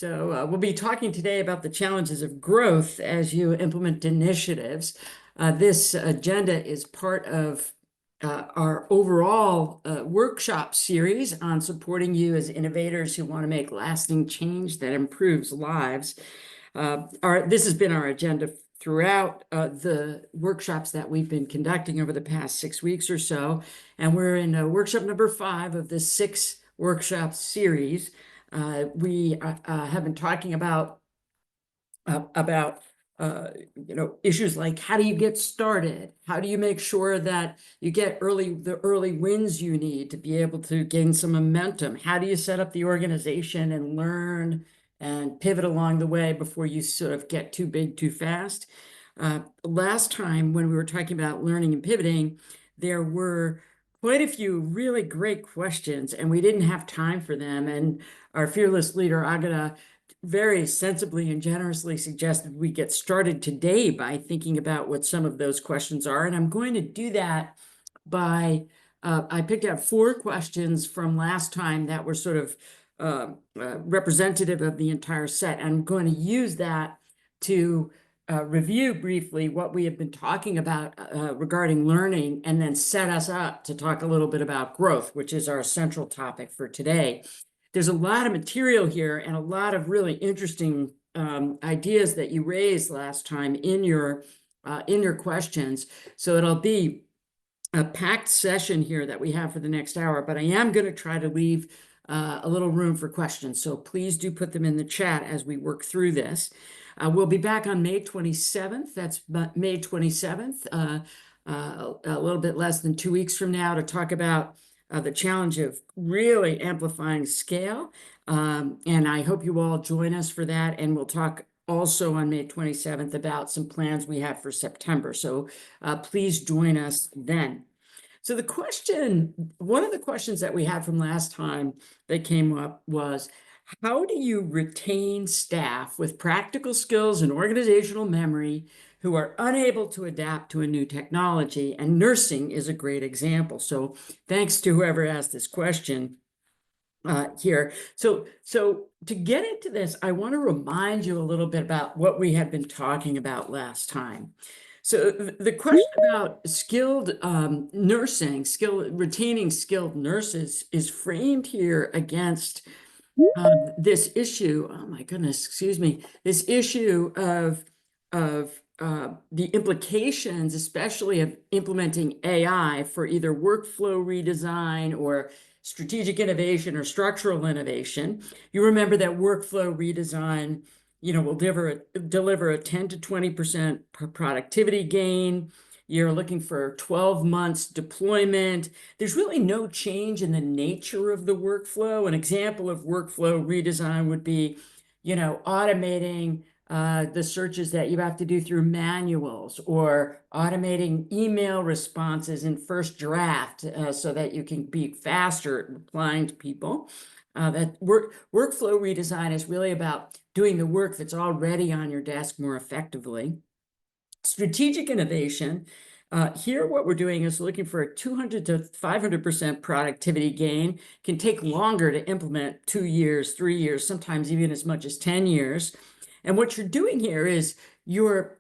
We'll be talking today about the challenges of growth as you implement initiatives. This agenda is part of our overall workshop series on supporting you as innovators who want to make lasting change that improves lives. This has been our agenda throughout the workshops that we've been conducting over the past 6 weeks or so. And we're in workshop number 5 of this 6 workshop series. We have been talking about about issues like how do you get started? How do you make sure that you get the early wins you need to be able to gain some momentum? How do you set up the organization and learn and pivot along the way before you sort of get too big too fast? Last time when we were talking about learning and pivoting, there were quite a few really great questions, and we didn't have time for them. And our fearless leader, Agata, very sensibly and generously suggested we get started today by thinking about what some of those questions are. And I'm going to do that by, I picked out 4 questions from last time that were sort of representative of the entire set. I'm going to use that to review briefly what we have been talking about regarding learning, and then set us up to talk a little bit about growth, which is our central topic for today. There's a lot of material here and a lot of really interesting ideas that you raised last time in your questions. So it'll be a packed session here that we have for the next hour, but I am going to try to leave a little room for questions. So please do put them in the chat as we work through this. We'll be back on May 27th. That's May 27th, a little bit less than 2 weeks from now, to talk about the challenge of really amplifying scale. And I hope you all join us for that. And we'll talk also on May 27th about some plans we have for September. So please join us then. So one of the questions that we had from last time that came up was, how do you retain staff with practical skills and organizational memory who are unable to adapt to a new technology? And nursing is a great example. So thanks to whoever asked this question here. So to get into this, I want to remind you a little bit about what we had been talking about last time. So the question about skilled nursing, retaining skilled nurses, is framed here against this issue. Oh my goodness, excuse me. This issue of the implications, especially of implementing AI for either workflow redesign or strategic innovation or structural innovation. You remember that workflow redesign, will deliver a 10 to 20% productivity gain. You're looking for 12 months deployment. There's really no change in the nature of the workflow. An example of workflow redesign would be, automating the searches that you have to do through manuals, or automating email responses in first draft so that you can be faster at replying to people. Workflow redesign is really about doing the work that's already on your desk more effectively. Strategic innovation, here what we're doing is looking for a 200 to 500% productivity gain. Can take longer to implement, 2 years, 3 years, sometimes even as much as 10 years. And what you're doing here is you're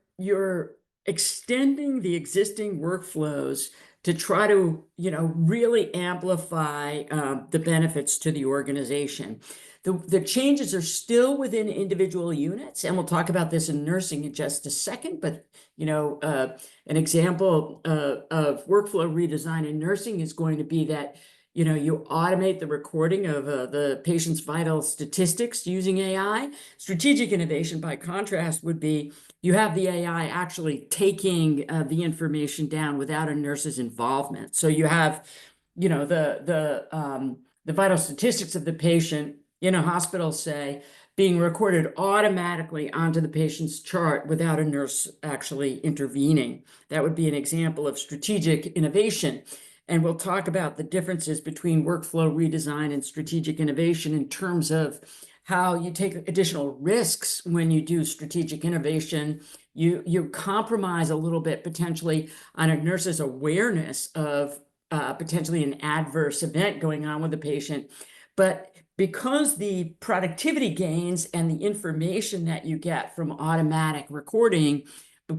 extending the existing workflows to try to, really amplify the benefits to the organization. The changes are still within individual units, and we'll talk about this in nursing in just a second, but an example of workflow redesign in nursing is going to be that you automate the recording of the patient's vital statistics using AI. Strategic innovation, by contrast, would be you have the AI actually taking the information down without a nurse's involvement. So you have, the vital statistics of the patient in a hospital, say, being recorded automatically onto the patient's chart without a nurse actually intervening. That would be an example of strategic innovation. And we'll talk about the differences between workflow redesign and strategic innovation in terms of how you take additional risks when you do strategic innovation. You compromise a little bit potentially on a nurse's awareness of potentially an adverse event going on with the patient. But because the productivity gains and the information that you get from automatic recording,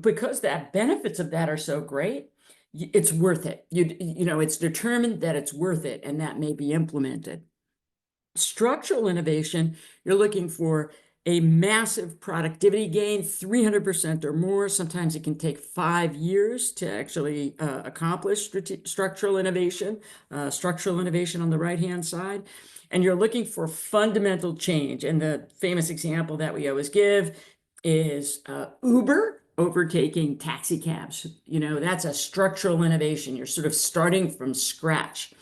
because the benefits of that are so great, it's worth it. It's determined that it's worth it, and that may be implemented. Structural innovation, you're looking for a massive productivity gain, 300% or more. Sometimes it can take 5 years to actually accomplish structural innovation on the right-hand side. And you're looking for fundamental change. And the famous example that we always give is Uber overtaking taxi cabs. That's a structural innovation. You're sort of starting from scratch.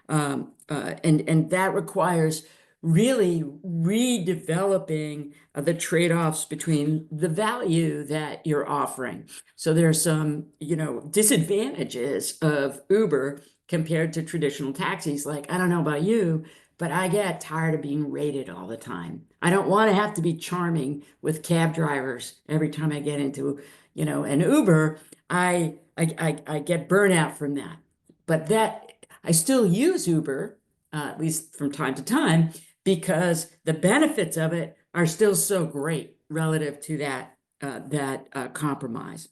And that requires really redeveloping the trade-offs between the value that you're offering. So there's some, disadvantages of Uber compared to traditional taxis. Like, I don't know about you, but I get tired of being rated all the time. I don't want to have to be charming with cab drivers every time I get into, an Uber. I get burnout from that. But I still use Uber, at least from time to time, because the benefits of it are still so great relative to that compromise.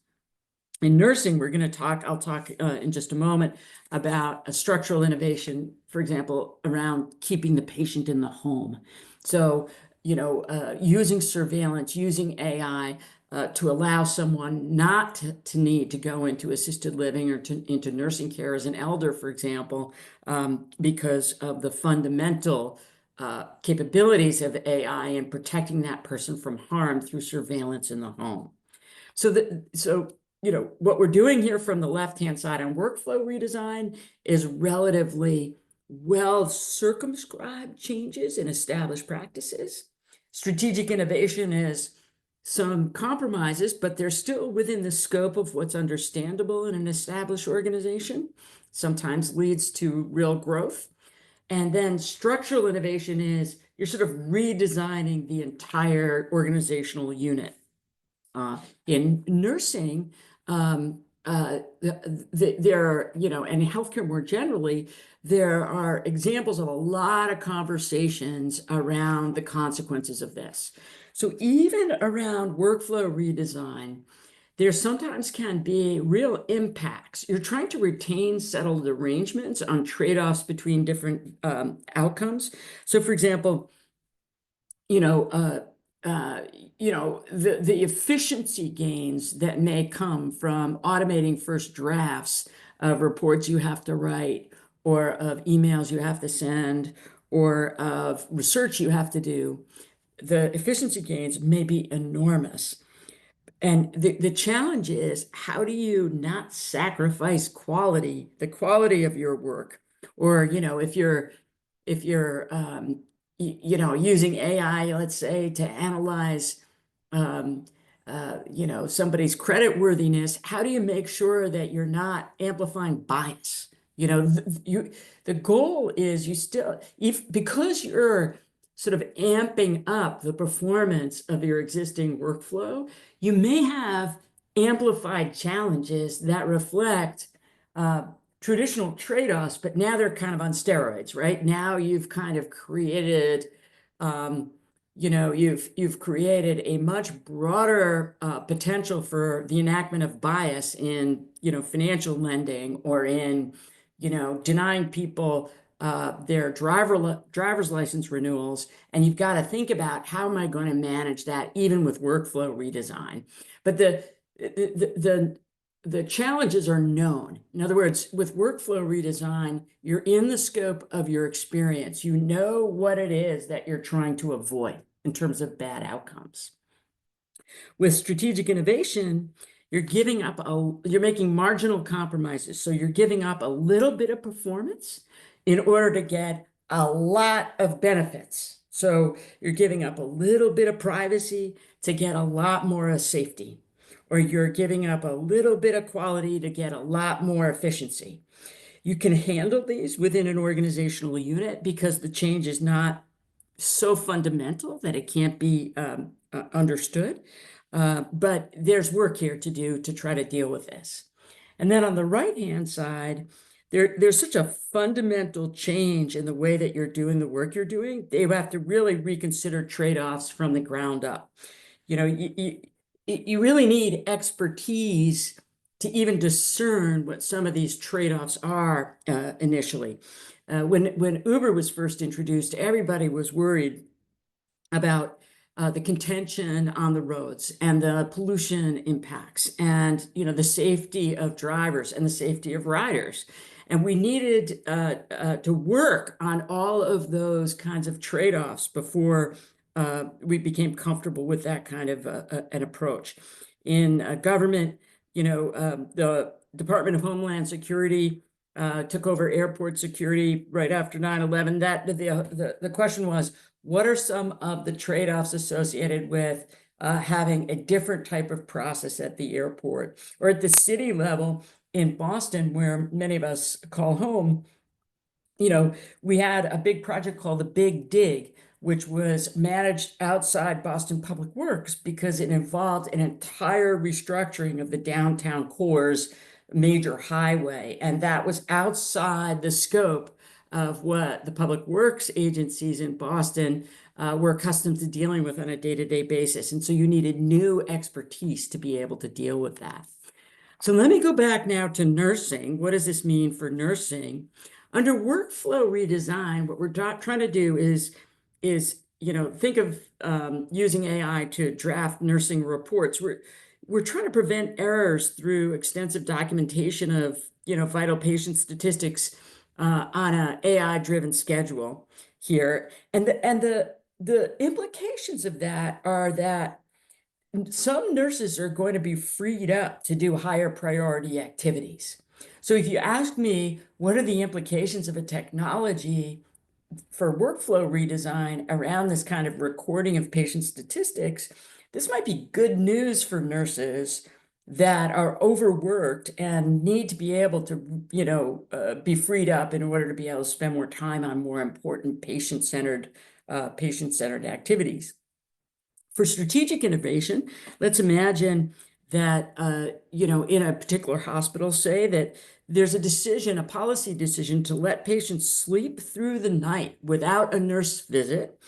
In nursing, I'll talk in just a moment about a structural innovation, for example, around keeping the patient in the home. So, using surveillance, using AI to allow someone not to need to go into assisted living or into nursing care as an elder, for example, because of the fundamental capabilities of AI in protecting that person from harm through surveillance in the home. So what we're doing here from the left-hand side on workflow redesign is relatively well circumscribed changes in established practices. Strategic innovation is some compromises, but they're still within the scope of what's understandable in an established organization, sometimes leads to real growth. And then structural innovation is you're sort of redesigning the entire organizational unit. In nursing, there are, and in healthcare more generally, there are examples of a lot of conversations around the consequences of this. So even around workflow redesign, there sometimes can be real impacts. You're trying to retain settled arrangements on trade-offs between different outcomes. So for example, you know, the efficiency gains that may come from automating first drafts of reports you have to write, or of emails you have to send, or of research you have to do, the efficiency gains may be enormous. And the challenge is, how do you not sacrifice the quality of your work? Or, if you're using AI, let's say, to analyze, somebody's credit worthiness, how do you make sure that you're not amplifying bias? The goal is because you're sort of amping up the performance of your existing workflow, you may have amplified challenges that reflect traditional trade-offs, but now they're kind of on steroids, right? Now you've kind of created, you've created a much broader potential for the enactment of bias in, financial lending, or in, denying people their driver's license renewals. And you've got to think about, how am I going to manage that even with workflow redesign? But the challenges are known. In other words, with workflow redesign, you're in the scope of your experience. You know what it is that you're trying to avoid in terms of bad outcomes. With strategic innovation, you're making marginal compromises. So you're giving up a little bit of performance in order to get a lot of benefits. So you're giving up a little bit of privacy to get a lot more safety, or you're giving up a little bit of quality to get a lot more efficiency. You can handle these within an organizational unit because the change is not so fundamental that it can't be understood. But there's work here to do to try to deal with this. And then on the right-hand side, there's such a fundamental change in the way that you're doing the work you're doing. They have to really reconsider trade-offs from the ground up. You know, you really need expertise to even discern what some of these trade-offs are initially. When Uber was first introduced, everybody was worried about the contention on the roads and the pollution impacts and the safety of drivers and the safety of riders. And we needed to work on all of those kinds of trade-offs before we became comfortable with that kind of an approach. In government, the Department of Homeland Security took over airport security right after 9/11. The question was, what are some of the trade-offs associated with having a different type of process at the airport or at the city level in Boston, where many of us call home? We had a big project called the Big Dig, which was managed outside Boston Public Works because it involved an entire restructuring of the downtown core's major highway. And that was outside the scope of what the public works agencies in Boston were accustomed to dealing with on a day-to-day basis. And so you needed new expertise to be able to deal with that. So let me go back now to nursing. What does this mean for nursing? Under workflow redesign, what we're trying to do is think of using AI to draft nursing reports. We're trying to prevent errors through extensive documentation of vital patient statistics on an AI-driven schedule here, and the implications of that are that some nurses are going to be freed up to do higher priority activities. So if you ask me, what are the implications of a technology for workflow redesign around this kind of recording of patient statistics, this might be good news for nurses that are overworked and need to be able to, be freed up in order to be able to spend more time on more important patient-centered activities. For strategic innovation, let's imagine that, in a particular hospital, say that there's a policy decision to let patients sleep through the night without a nurse visit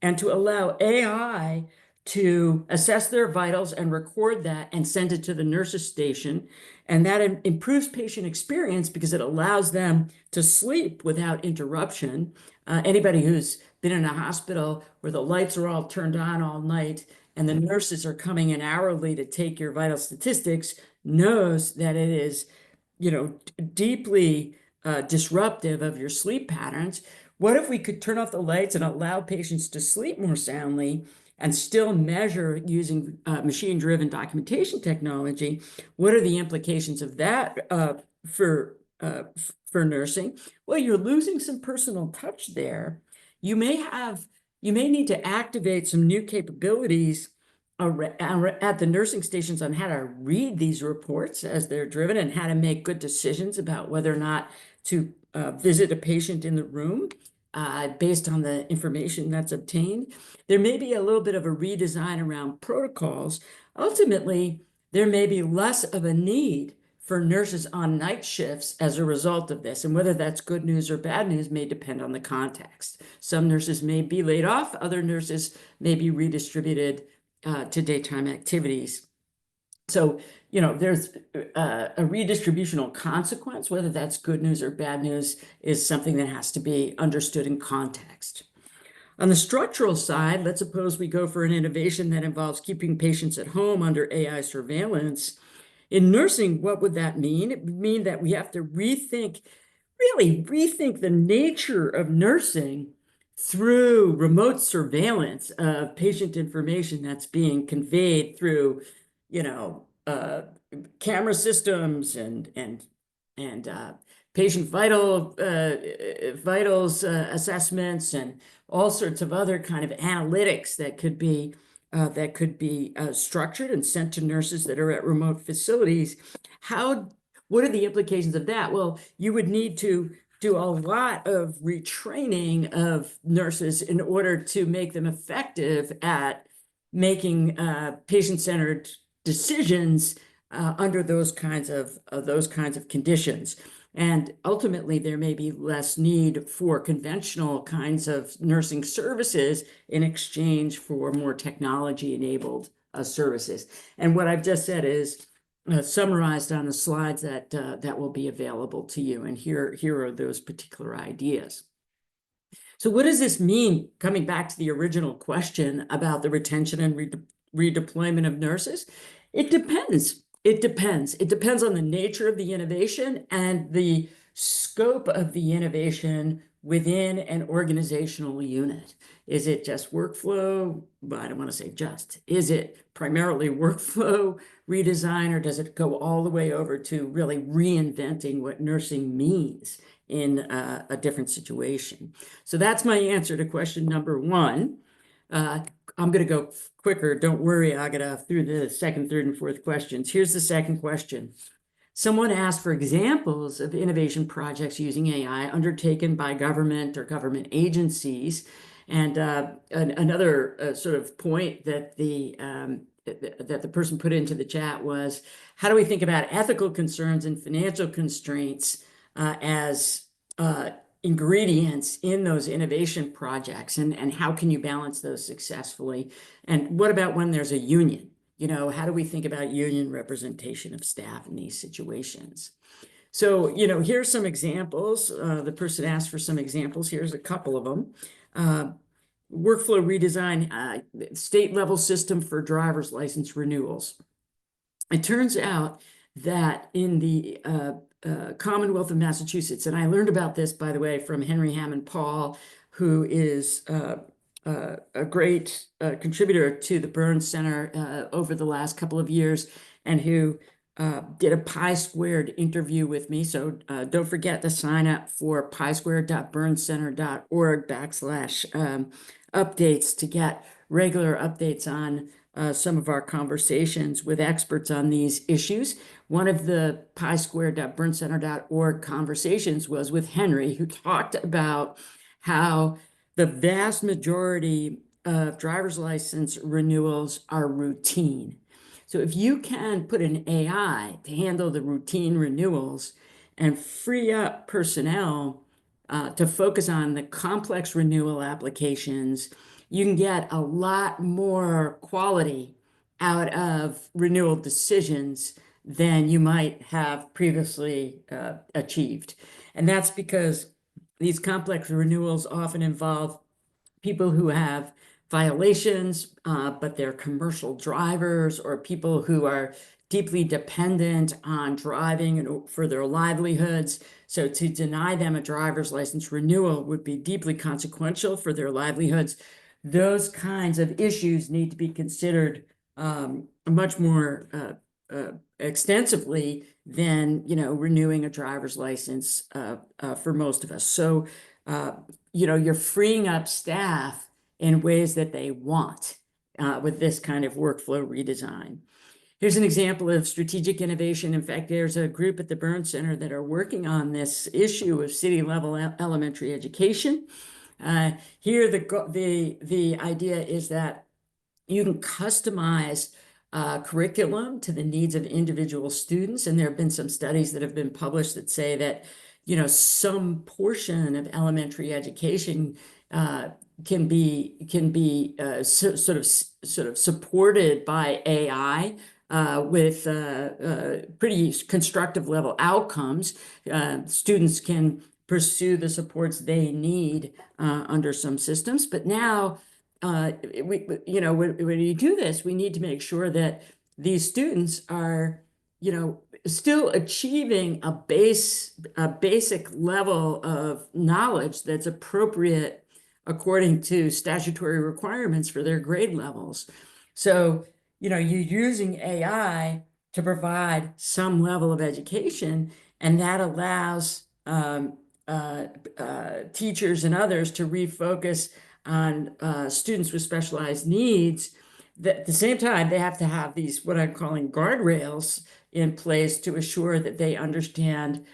and to allow AI to assess their vitals and record that and send it to the nurse's station. And that improves patient experience because it allows them to sleep without interruption. Anybody who's been in a hospital where the lights are all turned on all night and the nurses are coming in hourly to take your vital statistics knows that it is, deeply disruptive of your sleep patterns. What if we could turn off the lights and allow patients to sleep more soundly and still measure using machine-driven documentation technology? What are the implications of that for nursing? Well, you're losing some personal touch there. You may need to activate some new capabilities at the nursing stations on how to read these reports as they're driven and how to make good decisions about whether or not to visit a patient in the room based on the information that's obtained. There may be a little bit of a redesign around protocols. Ultimately, there may be less of a need for nurses on night shifts as a result of this. And whether that's good news or bad news may depend on the context. Some nurses may be laid off, other nurses may be redistributed to daytime activities. So, there's a redistributional consequence, whether that's good news or bad news, is something that has to be understood in context. On the structural side, let's suppose we go for an innovation that involves keeping patients at home under AI surveillance. In nursing, what would that mean? It would mean that we have to really rethink the nature of nursing through remote surveillance of patient information that's being conveyed through, camera systems and patient vitals assessments and all sorts of other kind of analytics that could be structured and sent to nurses that are at remote facilities. What are the implications of that? Well, you would need to do a lot of retraining of nurses in order to make them effective at making patient-centered decisions under those kinds of conditions. And ultimately, there may be less need for conventional kinds of nursing services in exchange for more technology-enabled services. And what I've just said is summarized on the slides that will be available to you. And here are those particular ideas. So what does this mean, coming back to the original question about the retention and redeployment of nurses? It depends. It depends. It depends on the nature of the innovation and the scope of the innovation within an organizational unit. Is it just workflow? Well, I don't want to say just. Is it primarily workflow redesign, or does it go all the way over to really reinventing what nursing means in a different situation? So that's my answer to question number one. I'm going to go quicker. Don't worry, Agata, through the second, third, and fourth questions. Here's the second question. Someone asked for examples of innovation projects using AI undertaken by government or government agencies. And another sort of point that the person put into the chat was, how do we think about ethical concerns and financial constraints as ingredients in those innovation projects, and how can you balance those successfully? And what about when there's a union? You know, how do we think about union representation of staff in these situations? So, you know, here's some examples. The person asked for some examples. Here's a couple of them. Workflow redesign, state level system for driver's license renewals. It turns out that in the Commonwealth of Massachusetts, and I learned about this, by the way, from Henry Hammond Paul, who is a great contributor to the Burns Center over the last couple of years, and who did a Pi-squared interview with me. So don't forget to sign up for pi-squared.burnscenter.org/updates to get regular updates on some of our conversations with experts on these issues. One of the pi-squared.burnscenter.org conversations was with Henry, who talked about how the vast majority of driver's license renewals are routine. So if you can put an AI to handle the routine renewals and free up personnel to focus on the complex renewal applications, you can get a lot more quality out of renewal decisions than you might have previously achieved. And that's because these complex renewals often involve people who have violations, but they're commercial drivers, or people who are deeply dependent on driving for their livelihoods. So to deny them a driver's license renewal would be deeply consequential for their livelihoods. Those kinds of issues need to be considered much more extensively than, you know, renewing a driver's license for most of us. So you know, you're freeing up staff in ways that they want with this kind of workflow redesign. Here's an example of strategic innovation. In fact, there's a group at the Burns Center that are working on this issue of city-level elementary education. Here, the idea is that you can customize curriculum to the needs of individual students. And there have been some studies that have been published that say that, you know, some portion of elementary education can be sort of supported by AI with pretty constructive level outcomes. Students can pursue the supports they need under some systems. But now, you know, when you do this, we need to make sure that these students are, you know, still achieving a basic level of knowledge that's appropriate according to statutory requirements for their grade levels. So, you know, you're using AI to provide some level of education, and that allows teachers and others to refocus on students with specialized needs. That at the same time, they have to have these, what I'm calling guardrails in place to assure that they understand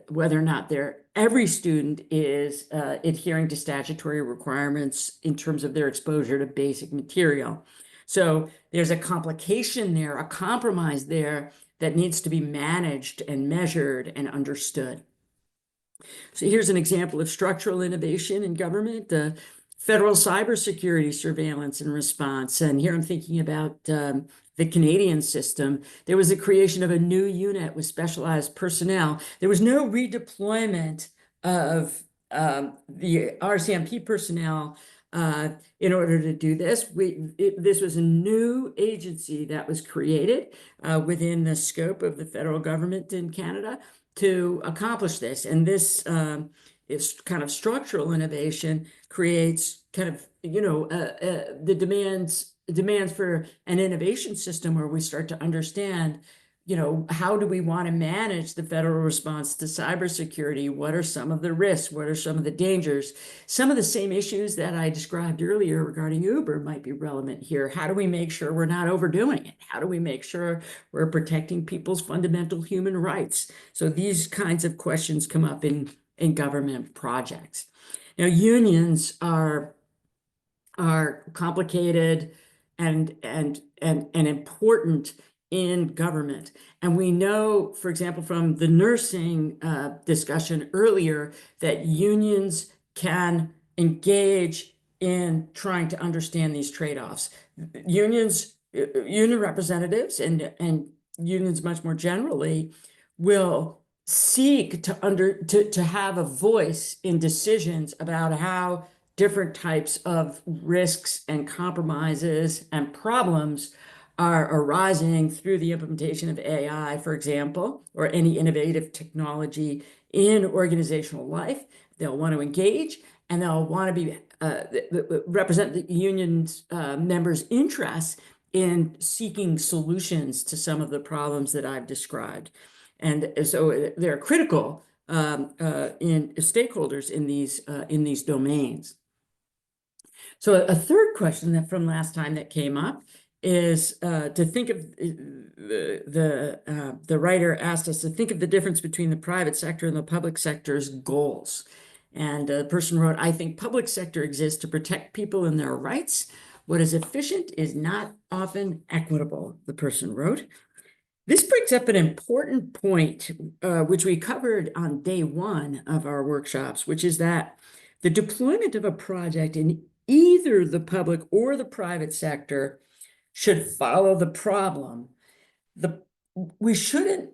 whether or not every student is adhering to statutory requirements in terms of their exposure to basic material. So there's a complication there, a compromise there that needs to be managed and measured and understood. So here's an example of structural innovation in government, federal cybersecurity surveillance and response. And here I'm thinking about the Canadian system. There was the creation of a new unit with specialized personnel. There was no redeployment of the RCMP personnel in order to do this. This was a new agency that was created within the scope of the federal government in Canada to accomplish this. And this is kind of structural innovation creates kind of, the demands for an innovation system where we start to understand, how do we want to manage the federal response to cybersecurity? What are some of the risks? What are some of the dangers? Some of the same issues that I described earlier regarding Uber might be relevant here. How do we make sure we're not overdoing it? How do we make sure we're protecting people's fundamental human rights? So these kinds of questions come up in government projects. Now, unions are complicated and important in government. And we know, for example, from the nursing discussion earlier, that unions can engage in trying to understand these trade-offs. Union representatives and unions much more generally will seek to have a voice in decisions about how different types of risks and compromises and problems are arising through the implementation of AI, for example, or any innovative technology in organizational life. They'll want to engage and they'll want to be represent the union's members' interests in seeking solutions to some of the problems that I've described. And so they're critical in stakeholders in these domains. So a third question that from last time that came up is to think of the writer asked us to think of the difference between the private sector and the public sector's goals. And the person wrote, I think public sector exists to protect people and their rights. What is efficient is not often equitable, the person wrote. This brings up an important point, which we covered on day one of our workshops, which is that the deployment of a project in either the public or the private sector should follow the problem. We should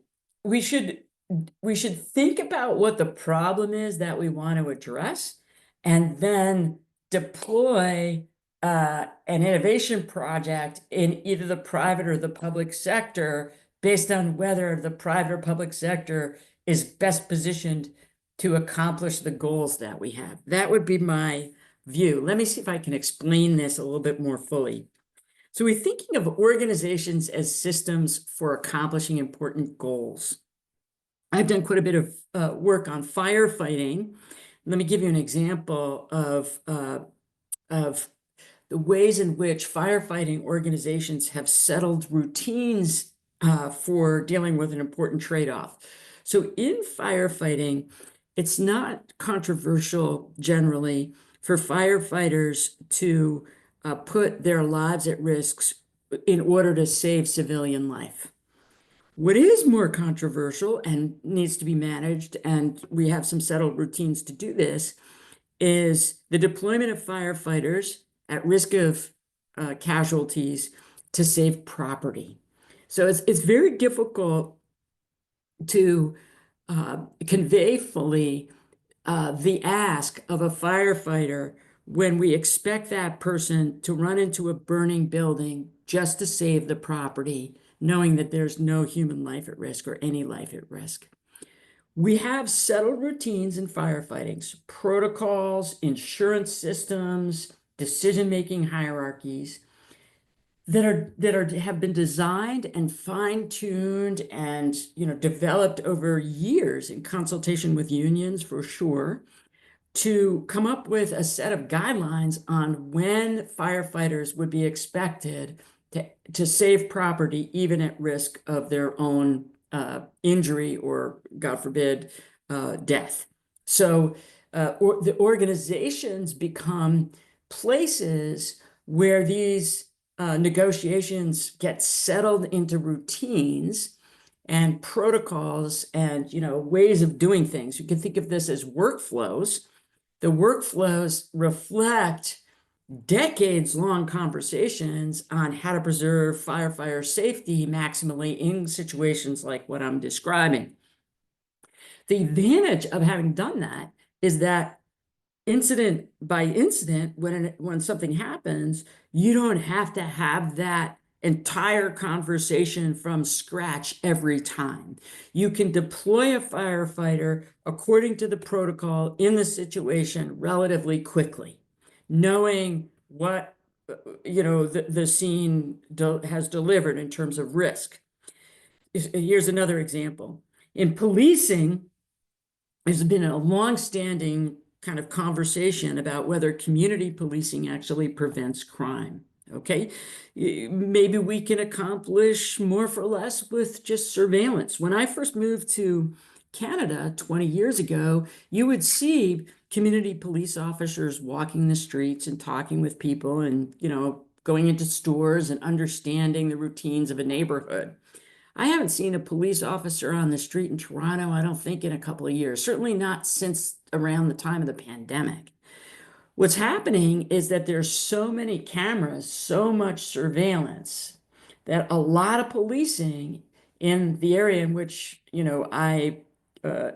think about what the problem is that we want to address, and then deploy an innovation project in either the private or the public sector based on whether the private or public sector is best positioned to accomplish the goals that we have. That would be my view. Let me see if I can explain this a little bit more fully. So we're thinking of organizations as systems for accomplishing important goals. I've done quite a bit of work on firefighting. Let me give you an example of the ways in which firefighting organizations have settled routines for dealing with an important trade-off. So in firefighting, it's not controversial generally for firefighters to put their lives at risk in order to save civilian life. What is more controversial and needs to be managed, and we have some settled routines to do this, is the deployment of firefighters at risk of casualties to save property. So it's very difficult to convey fully the ask of a firefighter when we expect that person to run into a burning building just to save the property, knowing that there's no human life at risk or any life at risk. We have settled routines in firefighting, protocols, insurance systems, decision-making hierarchies that have been designed and fine-tuned and developed over years in consultation with unions for sure, to come up with a set of guidelines on when firefighters would be expected to save property, even at risk of their own injury or, God forbid, death. So the organizations become places where these negotiations get settled into routines, and protocols and, ways of doing things. You can think of this as workflows. The workflows reflect decades-long conversations on how to preserve firefighter safety maximally in situations like what I'm describing. The advantage of having done that is that incident by incident, when something happens, you don't have to have that entire conversation from scratch every time. You can deploy a firefighter according to the protocol in the situation relatively quickly, knowing what the scene has delivered in terms of risk. Here's another example. In policing, there's been a long-standing kind of conversation about whether community policing actually prevents crime. Okay, maybe we can accomplish more for less with just surveillance. When I first moved to Canada 20 years ago, you would see community police officers walking the streets and talking with people and, going into stores and understanding the routines of a neighborhood. I haven't seen a police officer on the street in Toronto, I don't think, in a couple of years, certainly not since around the time of the pandemic. What's happening is that there's so many cameras, so much surveillance, that a lot of policing in the area in which, I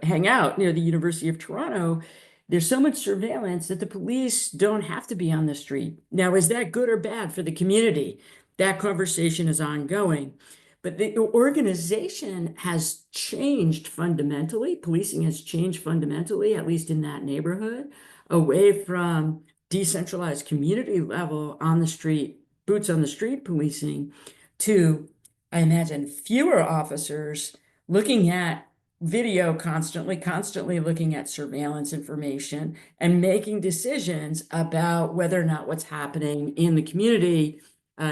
hang out near the University of Toronto, there's so much surveillance that the police don't have to be on the street. Now, is that good or bad for the community? That conversation is ongoing. But the organization has changed fundamentally. Policing has changed fundamentally, at least in that neighborhood, away from decentralized community level on the street, boots on the street policing, to, I imagine, fewer officers looking at video constantly looking at surveillance information and making decisions about whether or not what's happening in the community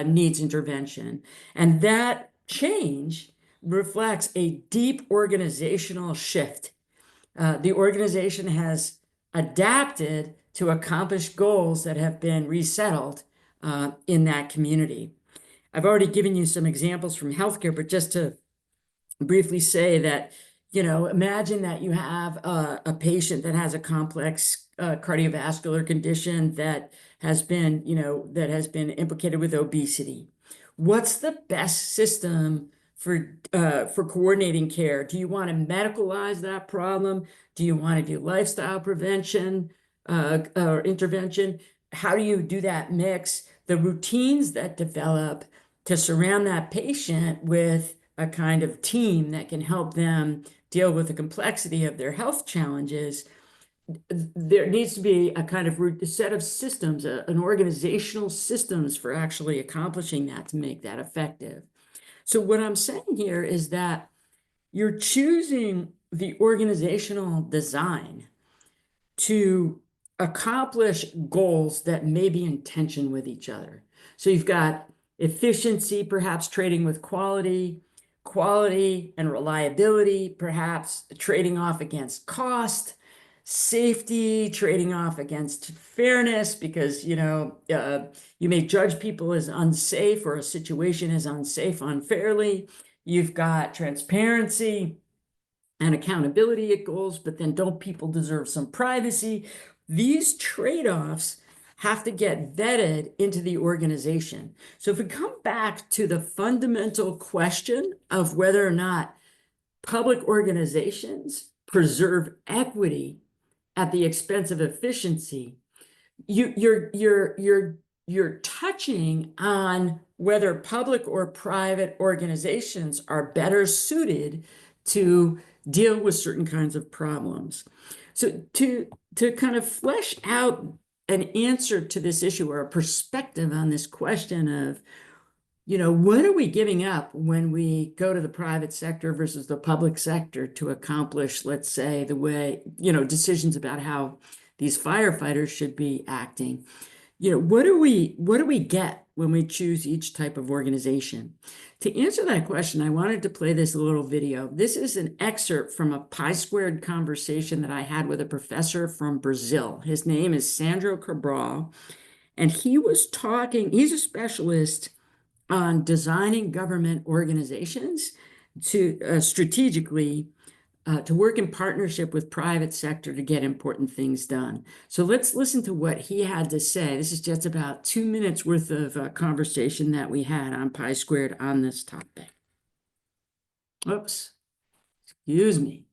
needs intervention. And that change reflects a deep organizational shift. The organization has adapted to accomplish goals that have been resettled in that community. I've already given you some examples from healthcare, but just to briefly say that, imagine that you have a patient that has a complex cardiovascular condition that has been, implicated with obesity. What's the best system for coordinating care? Do you want to medicalize that problem? Do you want to do lifestyle prevention or intervention? How do you do that mix? The routines that develop to surround that patient with a kind of team that can help them deal with the complexity of their health challenges. There needs to be a kind of set of systems, an organizational systems for actually accomplishing that to make that effective. So what I'm saying here is that you're choosing the organizational design to accomplish goals that may be in tension with each other. So you've got efficiency, perhaps trading with quality, quality and reliability, perhaps trading off against cost, safety, trading off against fairness, because, you may judge people as unsafe or a situation as unsafe unfairly. You've got transparency and accountability at goals, but then don't people deserve some privacy? These trade-offs have to get vetted into the organization. So if we come back to the fundamental question of whether or not public organizations preserve equity at the expense of efficiency, you're touching on whether public or private organizations are better suited to deal with certain kinds of problems. So to kind of flesh out an answer to this issue or a perspective on this question of, what are we giving up when we go to the private sector versus the public sector to accomplish, let's say, the way, decisions about how these firefighters should be acting? What do we get when we choose each type of organization? To answer that question, I wanted to play this little video. This is an excerpt from a Pi-squared conversation that I had with a professor from Brazil. His name is Sandro Cabral, and he's a specialist on designing government organizations to strategically to work in partnership with private sector to get important things done. So let's listen to what he had to say. This is just about 2 minutes worth of conversation that we had on Pi Squared on this topic. Oops, excuse me.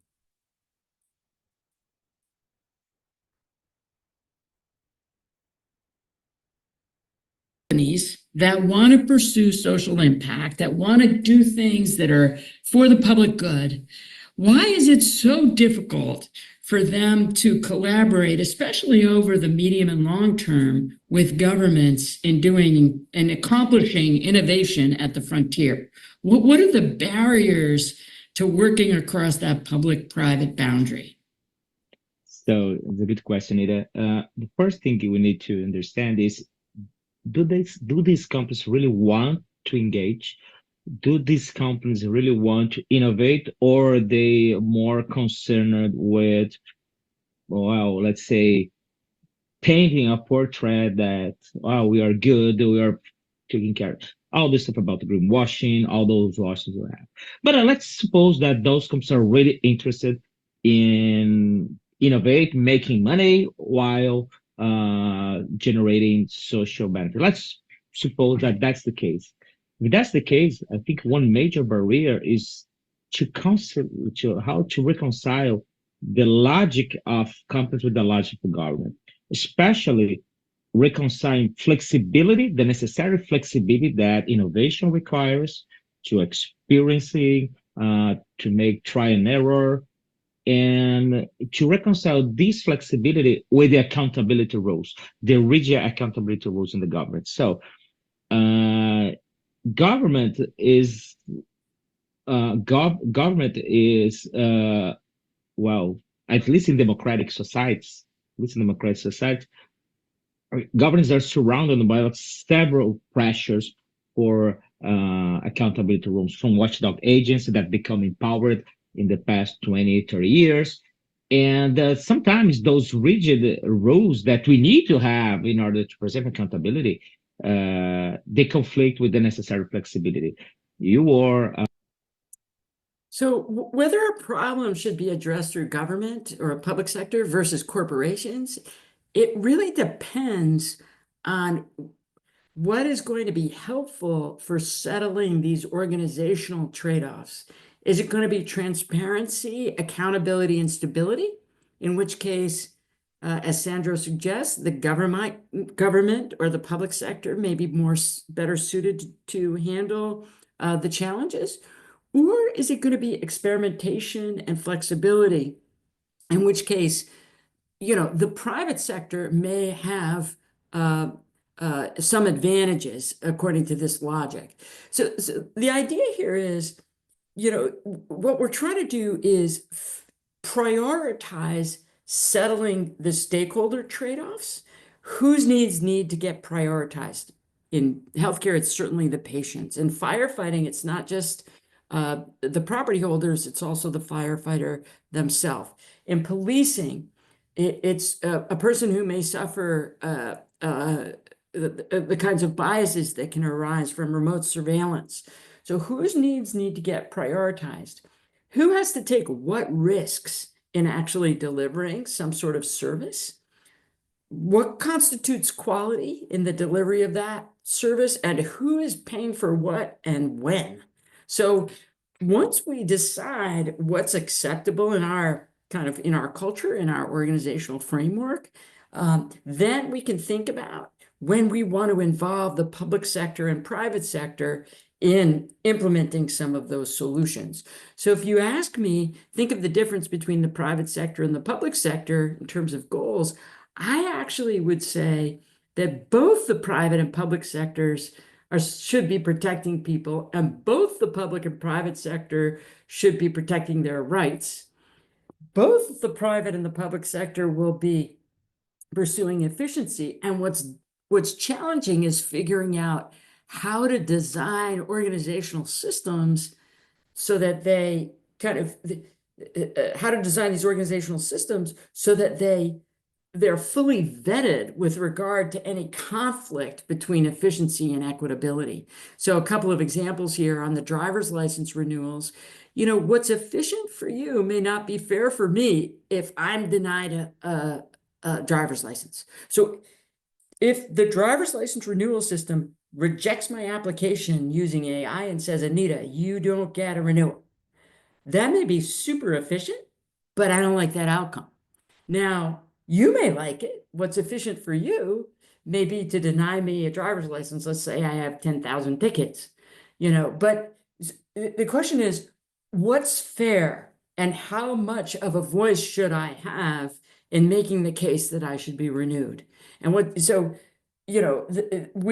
Companies that want to pursue social impact, that want to do things that are for the public good, why is it so difficult for them to collaborate, especially over the medium and long term, with governments in doing and accomplishing innovation at the frontier? What are the barriers to working across that public-private boundary? So it's a good question, Ida. The first thing we need to understand is do these companies really want to engage? Do these companies really want to innovate, or are they more concerned with, well, let's say, painting a portrait that, oh, we are good, we are taking care of all this stuff about the greenwashing, all those losses we have. But let's suppose that those companies are really interested in innovate, making money while generating social benefit. Let's suppose that that's the case. If that's the case, I think one major barrier is to how to reconcile the logic of companies with the logic of government, especially reconciling flexibility, the necessary flexibility that innovation requires to experiencing, to make try and error, and to reconcile this flexibility with the accountability rules, the rigid accountability rules in the government. So, uh, government is government is well, at least in democratic societies, at least in democratic societies, governments are surrounded by several pressures for accountability rules from watchdog agencies that become empowered in the past 20, 30 years. And sometimes those rigid rules that we need to have in order to preserve accountability, they conflict with the necessary flexibility. You are So whether a problem should be addressed through government or a public sector versus corporations, it really depends on what is going to be helpful for settling these organizational trade-offs. Is it going to be transparency, accountability, and stability? In which case, as Sandro suggests, the government or the public sector may be better suited to handle the challenges. Or is it going to be experimentation and flexibility? In which case, the private sector may have some advantages according to this logic. So the idea here is, what we're trying to do is prioritize settling the stakeholder trade-offs. Whose needs need to get prioritized? In healthcare, it's certainly the patients. In firefighting, it's not just the property holders, it's also the firefighter themselves. In policing, it's a person who may suffer the kinds of biases that can arise from remote surveillance. So whose needs need to get prioritized? Who has to take what risks in actually delivering some sort of service? What constitutes quality in the delivery of that service, and who is paying for what and when? So once we decide what's acceptable in our culture, in our organizational framework, then we can think about when we want to involve the public sector and private sector in implementing some of those solutions. So if you ask me, think of the difference between the private sector and the public sector in terms of goals, I actually would say that both the private and public sectors should be protecting people, and both the public and private sector should be protecting their rights. Both the private and the public sector will be pursuing efficiency. And what's challenging is figuring out how to design organizational systems so that they how to design these organizational systems so that they they're fully vetted with regard to any conflict between efficiency and equitability. So a couple of examples here on the driver's license renewals. What's efficient for you may not be fair for me if I'm denied a driver's license. So if the driver's license renewal system rejects my application using AI and says, Anita, you don't get a renewal, that may be super efficient, but I don't like that outcome. Now, you may like it. What's efficient for you may be to deny me a driver's license. Let's say I have 10,000 tickets, but the question is, what's fair and how much of a voice should I have in making the case that I should be renewed? We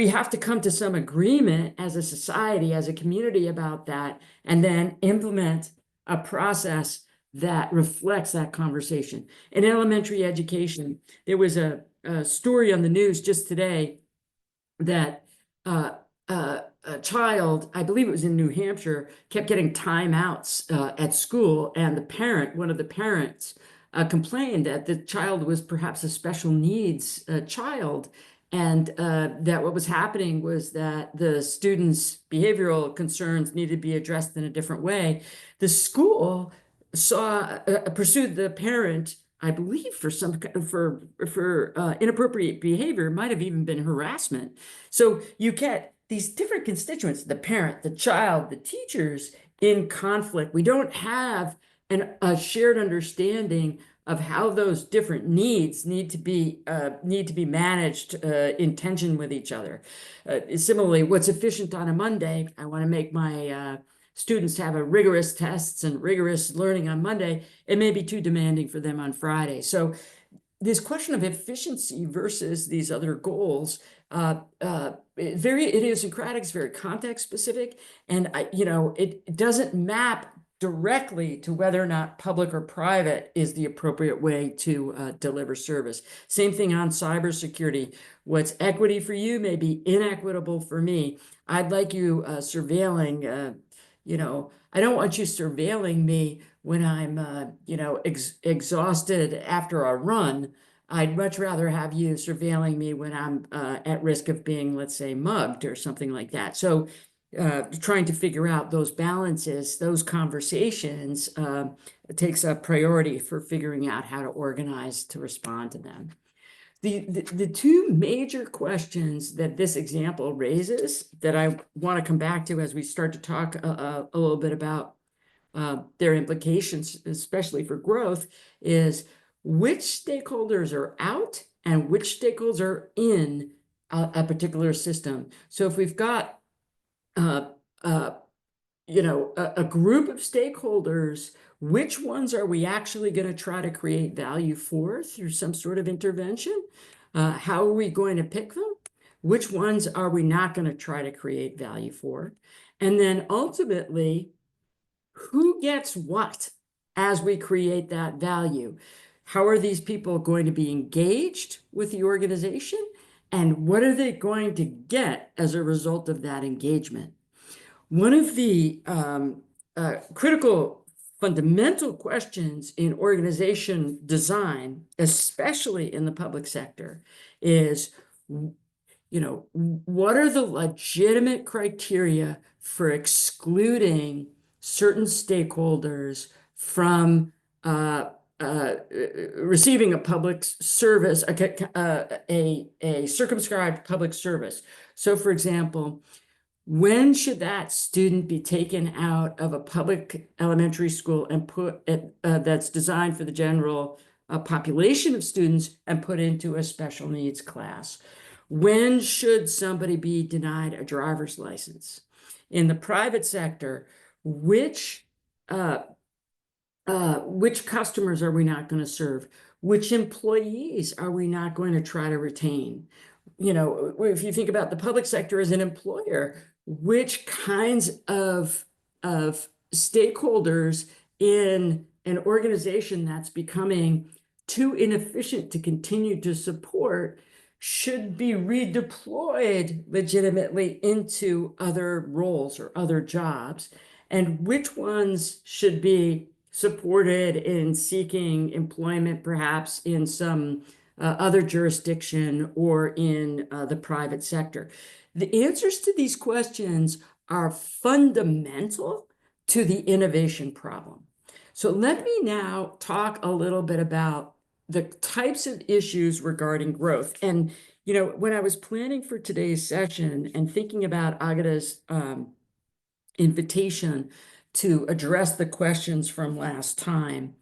have to come to some agreement as a society, as a community about that, and then implement a process that reflects that conversation. In elementary education, there was a story on the news just today that a child, I believe it was in New Hampshire, kept getting timeouts at school, and one of the parents, complained that the child was perhaps a special needs child, and that what was happening was that the student's behavioral concerns needed to be addressed in a different way. The school pursued the parent, I believe, for inappropriate behavior, might have even been harassment. So you get these different constituents: the parent, the child, the teachers in conflict. We don't have a shared understanding of how those different needs need to be managed in tension with each other. Similarly, what's efficient on a Monday? I want to make my students have a rigorous tests and rigorous learning on Monday. It may be too demanding for them on Friday. So this question of efficiency versus these other goals, very idiosyncratic, it's very context specific, and it doesn't map directly to whether or not public or private is the appropriate way to deliver service. Same thing on cybersecurity. What's equity for you may be inequitable for me. I'd like you surveilling. I don't want you surveilling me when I'm, exhausted after a run. I'd much rather have you surveilling me when I'm at risk of being, let's say, mugged or something like that. So trying to figure out those balances, those conversations, takes a priority for figuring out how to organize to respond to them. The two major questions that this example raises that I want to come back to as we start to talk a little bit about their implications, especially for growth, is which stakeholders are out and which stakeholders are in a particular system. So if we've got uh, uh, a group of stakeholders, which ones are we actually going to try to create value for through some sort of intervention? How are we going to pick them? Which ones are we not going to try to create value for? And then ultimately, who gets what as we create that value? How are these people going to be engaged with the organization? And what are they going to get as a result of that engagement? One of the critical fundamental questions in organization design, especially in the public sector, is, what are the legitimate criteria for excluding certain stakeholders from receiving a public service, a circumscribed public service? So, for example, when should that student be taken out of a public elementary school and put that's designed for the general population of students and put into a special needs class? When should somebody be denied a driver's license? In the private sector, which customers are we not going to serve? Which employees are we not going to try to retain? If you think about the public sector as an employer, which kinds of stakeholders in an organization that's becoming too inefficient to continue to support should be redeployed legitimately into other roles or other jobs, and which ones should be supported in seeking employment, perhaps in some other jurisdiction or in the private sector? The answers to these questions are fundamental to the innovation problem. So let me now talk a little bit about the types of issues regarding growth. And, when I was planning for today's session and thinking about Agata's invitation to address the questions from last time,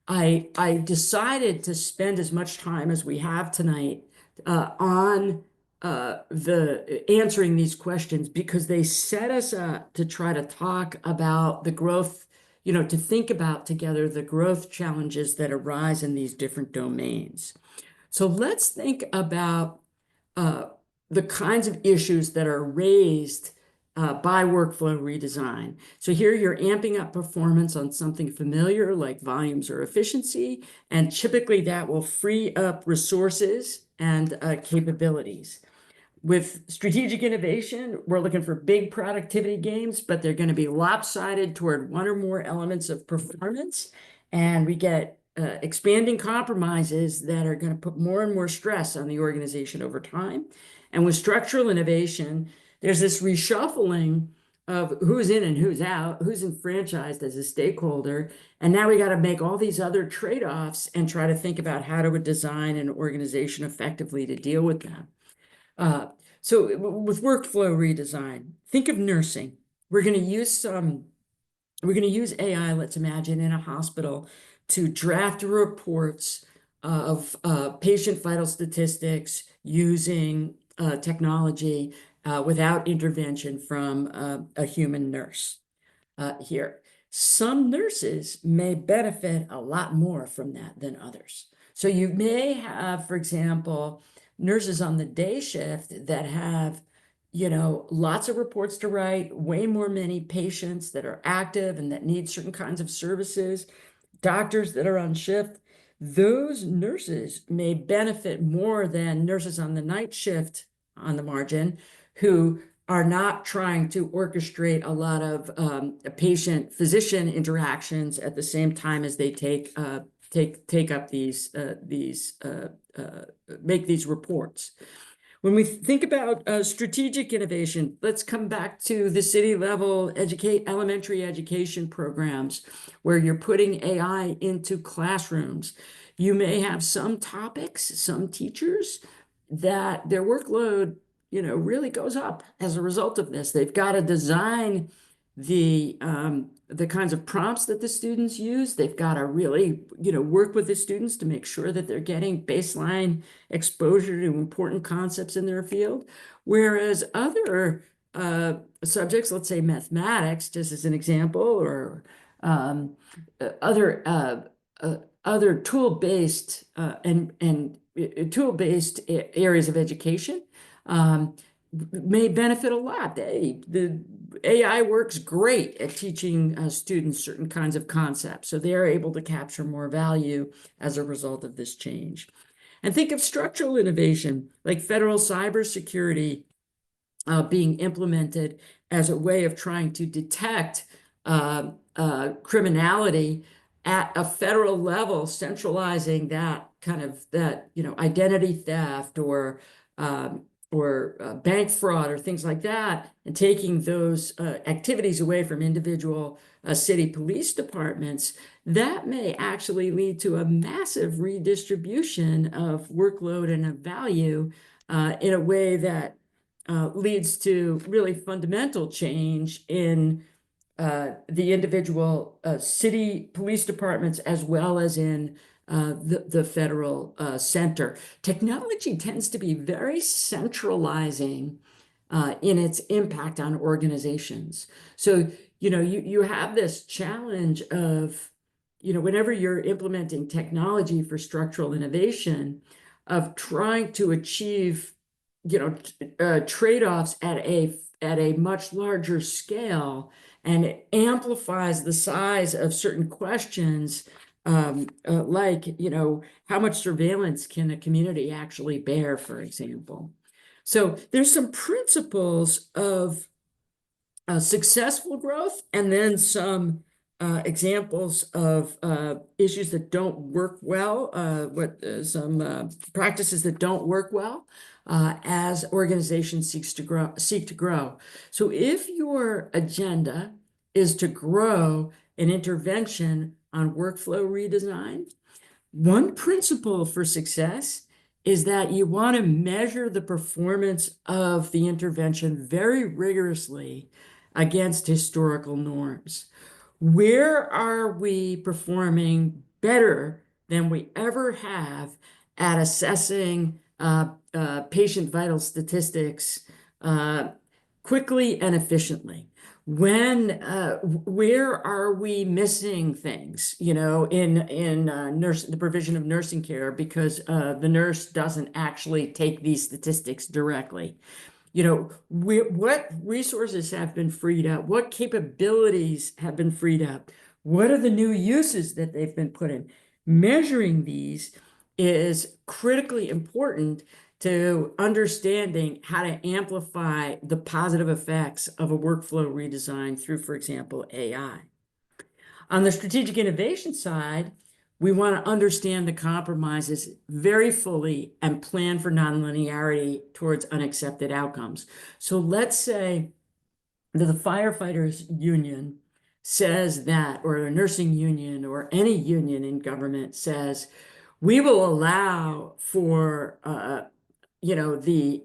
I decided to spend as much time as we have tonight on the answering these questions because they set us up to try to talk about the growth, to think about together the growth challenges that arise in these different domains. So let's think about uh, the kinds of issues that are raised by workflow redesign. So here you're amping up performance on something familiar like volumes or efficiency, and typically that will free up resources and capabilities. With strategic innovation, we're looking for big productivity gains, but they're going to be lopsided toward one or more elements of performance. And we get expanding compromises that are going to put more and more stress on the organization over time. And with structural innovation, there's this reshuffling of who's in and who's out, who's enfranchised as a stakeholder. And now we got to make all these other trade-offs and try to think about how to design an organization effectively to deal with them. So with workflow redesign, think of nursing. We're going to use AI, let's imagine, in a hospital to draft reports of patient vital statistics using technology without intervention from a human nurse here. Some nurses may benefit a lot more from that than others. So you may have, for example, nurses on the day shift that have, lots of reports to write, way more many patients that are active and that need certain kinds of services, doctors that are on shift. Those nurses may benefit more than nurses on the night shift on the margin who are not trying to orchestrate a lot of patient-physician interactions at the same time as they take up make these reports. When we think about strategic innovation, let's come back to the city level elementary education programs where you're putting AI into classrooms. You may have some topics, some teachers that their workload, really goes up as a result of this. They've got to design the kinds of prompts that the students use. They've got to really, work with the students to make sure that they're getting baseline exposure to important concepts in their field. Whereas other subjects, let's say mathematics, just as an example, or other other tool-based and tool-based areas of education may benefit a lot. The AI works great at teaching students certain kinds of concepts, so they're able to capture more value as a result of this change. And think of structural innovation, like federal cybersecurity being implemented as a way of trying to detect criminality at a federal level, centralizing that kind of identity theft or bank fraud or things like that, and taking those activities away from individual city police departments, that may actually lead to a massive redistribution of workload and of value in a way that leads to really fundamental change in the individual city police departments as well as in the federal center. Technology tends to be very centralizing in its impact on organizations. So, you have this challenge of, whenever you're implementing technology for structural innovation, of trying to achieve, trade-offs at a much larger scale, and it amplifies the size of certain questions, like, how much surveillance can a community actually bear, for example. So there's some principles of successful growth and then some examples of issues that don't work well, some practices that don't work well as organizations seek to grow. So if your agenda is to grow an intervention on workflow redesign, one principle for success is that you want to measure the performance of the intervention very rigorously against historical norms. Where are we performing better than we ever have at assessing patient vital statistics uh, quickly and efficiently? Where are we missing things, in the provision of nursing care because the nurse doesn't actually take these statistics directly? What resources have been freed up? What capabilities have been freed up? What are the new uses that they've been put in? Measuring these is critically important to understanding how to amplify the positive effects of a workflow redesign through, for example, AI. On the strategic innovation side, we want to understand the compromises very fully and plan for nonlinearity towards unaccepted outcomes. So let's say that the firefighters union says that, or a nursing union, or any union in government says, we will allow for the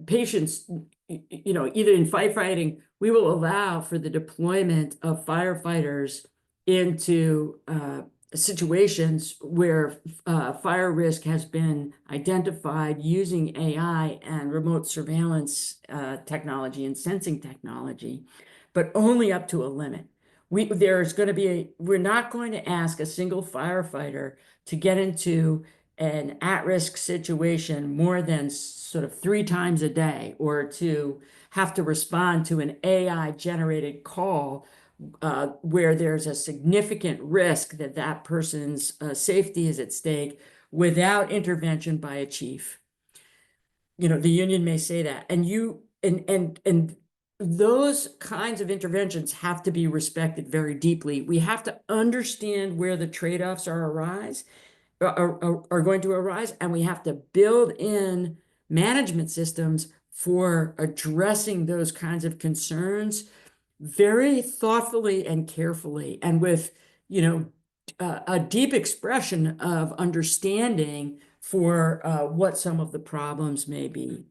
patients, either in firefighting, we will allow for the deployment of firefighters into situations where fire risk has been identified using AI and remote surveillance technology and sensing technology, but only up to a limit. We're not going to ask a single firefighter to get into an at-risk situation more than sort of 3 times a day, or to have to respond to an AI-generated call where there's a significant risk that that person's safety is at stake without intervention by a chief. The union may say that, and those kinds of interventions have to be respected very deeply. We have to understand where the trade-offs are going to arise, and we have to build in management systems for addressing those kinds of concerns very thoughtfully and carefully, and with a deep expression of understanding for what some of the problems may be.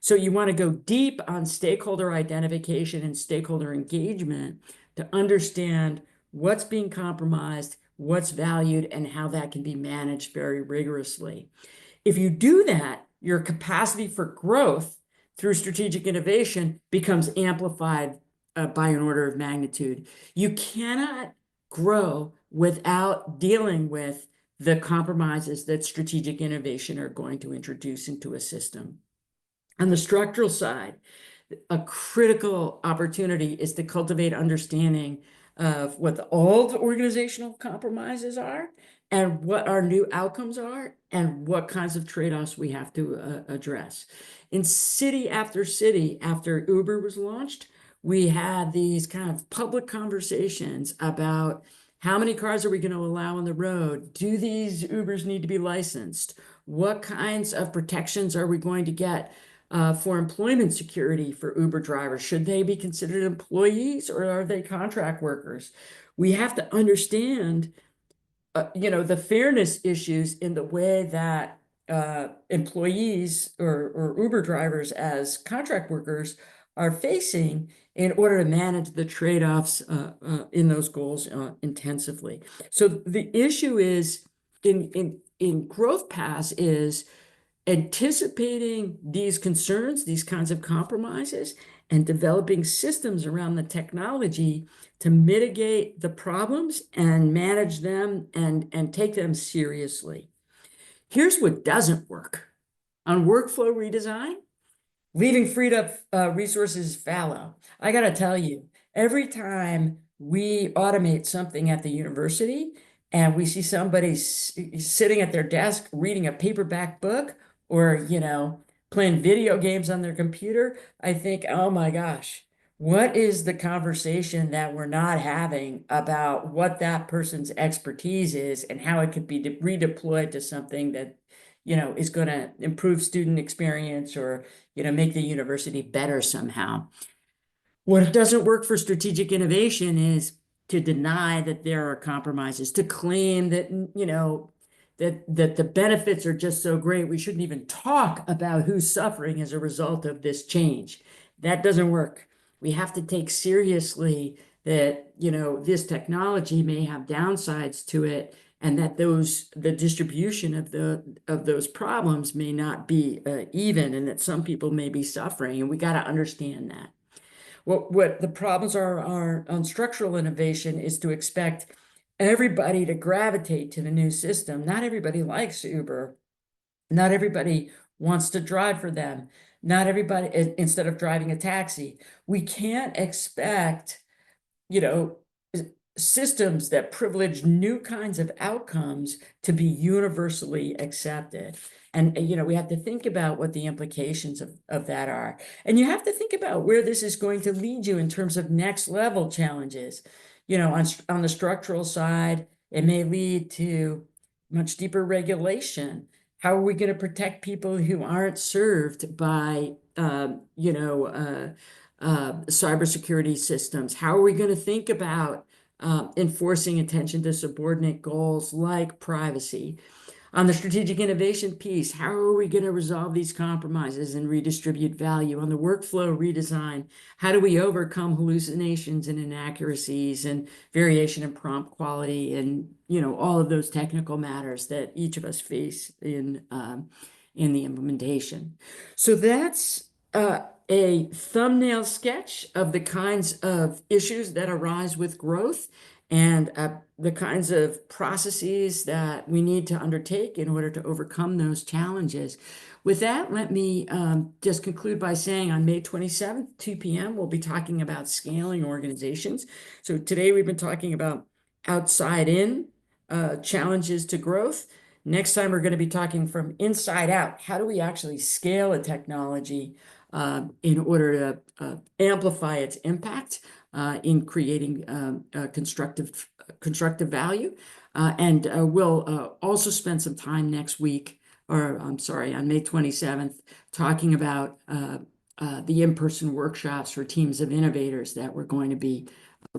So you want to go deep on stakeholder identification and stakeholder engagement to understand what's being compromised, what's valued, and how that can be managed very rigorously. If you do that, your capacity for growth through strategic innovation becomes amplified by an order of magnitude. You cannot grow without dealing with the compromises that strategic innovation are going to introduce into a system. On the structural side, a critical opportunity is to cultivate understanding of what the old organizational compromises are and what our new outcomes are and what kinds of trade-offs we have to address. In city after city, after Uber was launched, we had these kind of public conversations about how many cars are we going to allow on the road? Do these Ubers need to be licensed? What kinds of protections are we going to get for employment security for Uber drivers? Should they be considered employees, or are they contract workers? We have to understand, the fairness issues in the way that employees or Uber drivers as contract workers are facing in order to manage the trade-offs in those goals intensively. So the issue is in growth paths is anticipating these concerns, these kinds of compromises, and developing systems around the technology to mitigate the problems and manage them and take them seriously. Here's what doesn't work. On workflow redesign, leaving freed up resources fallow. I got to tell you, every time we automate something at the university and we see somebody sitting at their desk reading a paperback book, or playing video games on their computer, I think, oh my gosh, What is the conversation that we're not having about what that person's expertise is and how it could be redeployed to something that, is going to improve student experience or, make the university better somehow? What doesn't work for strategic innovation is to deny that there are compromises, to claim that, that the benefits are just so great, we shouldn't even talk about who's suffering as a result of this change. That doesn't work. We have to take seriously that, this technology may have downsides to it, and that the distribution of those problems may not be even, and that some people may be suffering, and we got to understand that. What the problems are on structural innovation is to expect everybody to gravitate to the new system. Not everybody likes Uber. Not everybody wants to drive for them. Not everybody, instead of driving a taxi. We can't expect, you know, systems that privilege new kinds of outcomes to be universally accepted. And, we have to think about what the implications of that are. And you have to think about where this is going to lead you in terms of next level challenges. On the structural side, it may lead to much deeper regulation. How are we going to protect people who aren't served by, cybersecurity systems? How are we going to think about enforcing attention to subordinate goals like privacy? On the strategic innovation piece, how are we going to resolve these compromises and redistribute value? On the workflow redesign, how do we overcome hallucinations and inaccuracies and variation in prompt quality and all of those technical matters that each of us face in the implementation? So that's a thumbnail sketch of the kinds of issues that arise with growth and the kinds of processes that we need to undertake in order to overcome those challenges. With that, let me just conclude by saying on May 27th, 2 p.m., we'll be talking about scaling organizations. So today we've been talking about outside in challenges to growth. Next time, we're going to be talking from inside out. How do we actually scale a technology in order to amplify its impact in creating constructive value? And we'll also spend some time next week, or I'm sorry, on May 27th, talking about the in-person workshops for teams of innovators that we're going to be